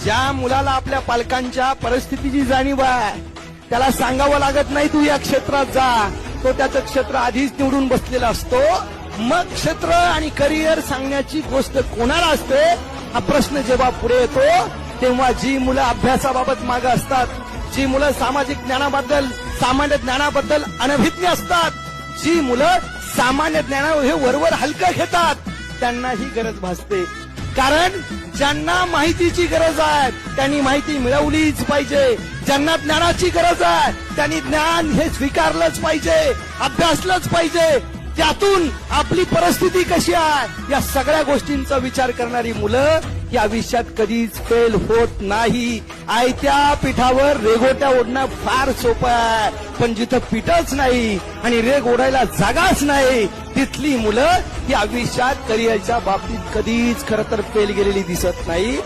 ज्या मुलाला आपल्या पालकांच्या परिस्थितीची जाणीव आहे त्याला सांगावं लागत नाही तू या क्षेत्रात जा, तो त्याचं क्षेत्र आधीच निवडून बसलेला असतो. मग क्षेत्र आणि करिअर सांगण्याची गोष्ट कोणाला असते हा प्रश्न जेव्हा पुढे येतो तेव्हा जी मुलं अभ्यासाबाबत मागे असतात, जी मुलं सामाजिक ज्ञानाबद्दल सामान्य ज्ञानाबद्दल अनभिज्ञ असतात, जी मुलं सामान्य ज्ञानावर हे वरवर हलकं घेतात त्यांना ही गरज भासते. कारण ज्यांना माहितीची गरज आहे त्यांनी माहिती मिळवलीच पाहिजे, ज्यांना ज्ञानाची गरज आहे त्यांनी ज्ञान हे स्वीकारलंच पाहिजे, अभ्यासलंच पाहिजे. त्यातून आपली परिस्थिती कशी आहे या सगळ्या गोष्टींचा विचार करणारी मुलं या विषयात कधीच फेल होत नाही. आयत्या पिठावर रेघोट्या ओढणं फार सोपं आहे, पण जिथं पीठच नाही आणि रेघ ओढायला जागाच नाही तिथली मुलं या विषयात करिअरच्या बाबतीत कधीच खरं तर फेल गेलेली दिसत नाही.